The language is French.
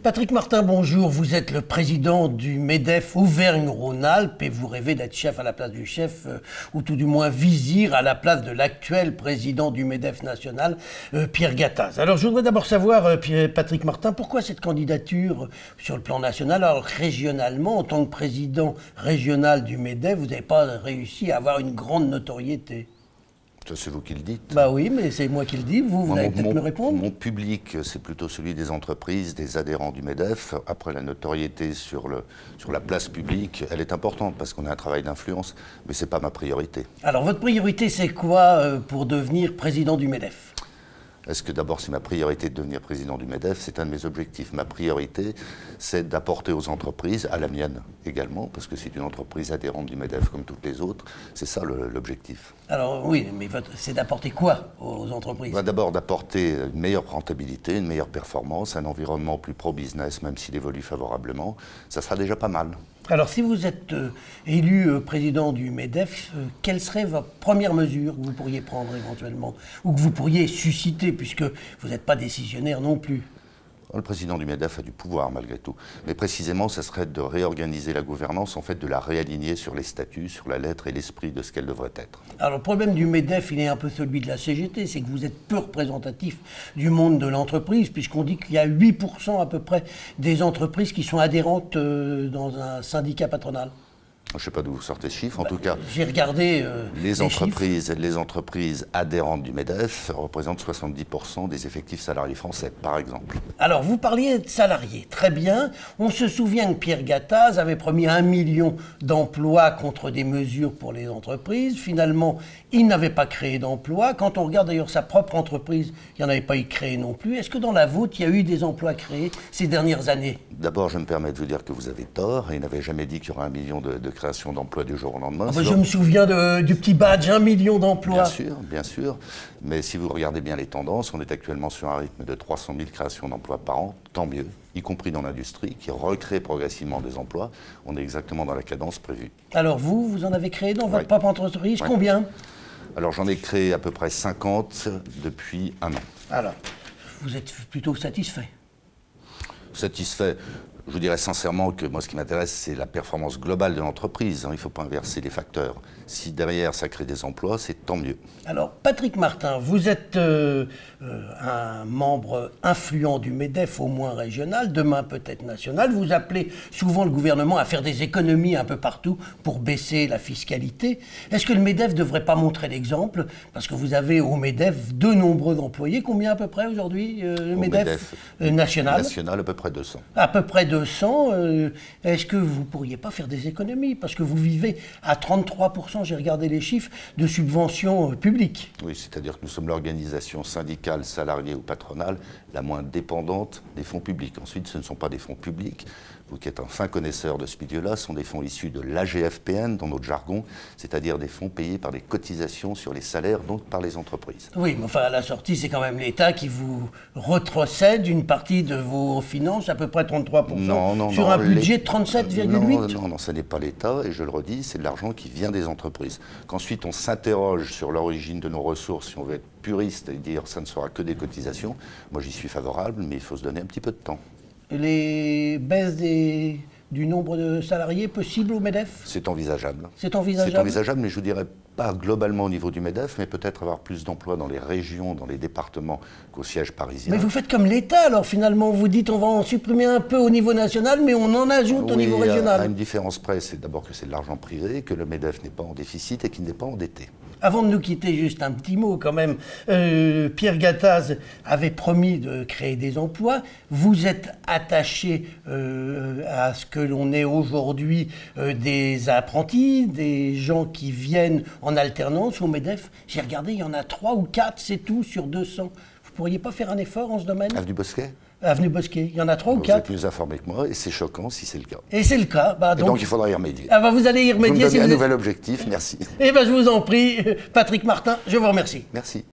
Patrick Martin, bonjour. Vous êtes le président du MEDEF Auvergne-Rhône-Alpes et vous rêvez d'être chef à la place du chef, ou tout du moins vizir à la place de l'actuel président du MEDEF national, Pierre Gattaz. Alors je voudrais d'abord savoir, Patrick Martin, pourquoi cette candidature sur le plan national, alors régionalement, en tant que président régional du MEDEF, vous n'avez pas réussi à avoir une grande notoriété? C'est vous qui le dites. Bah oui, mais c'est moi qui le dis. Vous allez peut-être me répondre. Mon public, c'est plutôt celui des entreprises, des adhérents du MEDEF. Après, la notoriété sur la place publique, elle est importante parce qu'on a un travail d'influence, mais ce n'est pas ma priorité. Alors, votre priorité, c'est quoi pour devenir président du MEDEF? Est-ce que d'abord, c'est ma priorité de devenir président du MEDEF? C'est un de mes objectifs. Ma priorité, c'est d'apporter aux entreprises, à la mienne également, parce que c'est une entreprise adhérente du MEDEF comme toutes les autres. C'est ça l'objectif. Alors oui, mais c'est d'apporter quoi aux entreprises? D'abord d'apporter une meilleure rentabilité, une meilleure performance, un environnement plus pro-business, même s'il évolue favorablement. Ça sera déjà pas mal. Alors, si vous êtes élu président du MEDEF, quelle serait votre première mesure que vous pourriez prendre éventuellement, ou que vous pourriez susciter, puisque vous n'êtes pas décisionnaire non plus? Le président du MEDEF a du pouvoir malgré tout. Mais précisément, ça serait de réorganiser la gouvernance, en fait de la réaligner sur les statuts, sur la lettre et l'esprit de ce qu'elle devrait être. Alors le problème du MEDEF, il est un peu celui de la CGT, c'est que vous êtes peu représentatif du monde de l'entreprise, puisqu'on dit qu'il y a 8% à peu près des entreprises qui sont adhérentes dans un syndicat patronal. Je ne sais pas d'où vous sortez ce chiffre, en tout cas. J'ai regardé les entreprises adhérentes du MEDEF représentent 70% des effectifs salariés français, par exemple. Alors, vous parliez de salariés, très bien. On se souvient que Pierre Gattaz avait promis 1 million d'emplois contre des mesures pour les entreprises. Finalement, il n'avait pas créé d'emplois. Quand on regarde d'ailleurs sa propre entreprise, il n'y en avait pas eu créé non plus. Est-ce que dans la vôtre, il y a eu des emplois créés ces dernières années? D'abord, je me permets de vous dire que vous avez tort. Il n'avait jamais dit qu'il y aurait 1 million de création d'emplois du jour au lendemain. Je me souviens du petit badge, 1 million d'emplois. Bien sûr. Mais si vous regardez bien les tendances, on est actuellement sur un rythme de 300 000 créations d'emplois par an, tant mieux, y compris dans l'industrie, qui recrée progressivement des emplois. On est exactement dans la cadence prévue. Alors vous en avez créé dans votre propre entreprise, combien? Alors j'en ai créé à peu près 50 depuis 1 an. Alors, vous êtes plutôt satisfait? Satisfait. Je vous dirais sincèrement que moi, ce qui m'intéresse, c'est la performance globale de l'entreprise. Il ne faut pas inverser les facteurs. Si derrière, ça crée des emplois, c'est tant mieux. Alors, Patrick Martin, vous êtes un membre influent du MEDEF, au moins régional, demain peut-être national. Vous appelez souvent le gouvernement à faire des économies un peu partout pour baisser la fiscalité. Est-ce que le MEDEF ne devrait pas montrer l'exemple? Parce que vous avez au MEDEF de nombreux employés. Combien à peu près aujourd'hui, le MEDEF national? National, à peu près 200. À peu près 200. Est-ce que vous ne pourriez pas faire des économies? Parce que vous vivez à 33%, j'ai regardé les chiffres, de subventions publiques. Oui, c'est-à-dire que nous sommes l'organisation syndicale, salariée ou patronale la moins dépendante des fonds publics. Ensuite, ce ne sont pas des fonds publics. Vous qui êtes un fin connaisseur de ce milieu-là, ce sont des fonds issus de l'AGFPN, dans notre jargon, c'est-à-dire des fonds payés par des cotisations sur les salaires, donc par les entreprises. Oui, mais enfin, à la sortie, c'est quand même l'État qui vous retrocède une partie de vos finances, à peu près 33%, sur un budget de 37,8%. Non, ce n'est pas l'État, et je le redis, c'est de l'argent qui vient des entreprises. Qu'ensuite, on s'interroge sur l'origine de nos ressources, si on veut être puriste et dire ça ne sera que des cotisations, moi j'y suis favorable, mais il faut se donner un petit peu de temps. Les baisses du nombre de salariés possibles au MEDEF? C'est envisageable. C'est envisageable? C'est envisageable, mais je vous dirais pas globalement au niveau du MEDEF, mais peut-être avoir plus d'emplois dans les régions, dans les départements qu'au siège parisien. Mais vous faites comme l'État, alors finalement, vous dites on va en supprimer un peu au niveau national, mais on en ajoute au niveau régional. À une différence près, c'est d'abord que c'est de l'argent privé, que le MEDEF n'est pas en déficit et qu'il n'est pas endetté. Avant de nous quitter, juste un petit mot quand même. Pierre Gattaz avait promis de créer des emplois. Vous êtes attaché à ce que l'on ait aujourd'hui des apprentis, des gens qui viennent en alternance au MEDEF. J'ai regardé, il y en a 3 ou 4, c'est tout, sur 200. Vous ne pourriez pas faire un effort en ce domaine? Avenue Bosquet? Avenue Bosquet, il y en a 3 ou 4. Vous êtes plus informé que moi, et c'est choquant si c'est le cas. Et c'est le cas. Donc il faudra y remédier. Vous allez y remédier. Vous me donnez un nouvel objectif, merci. Je vous en prie, Patrick Martin, je vous remercie. Merci.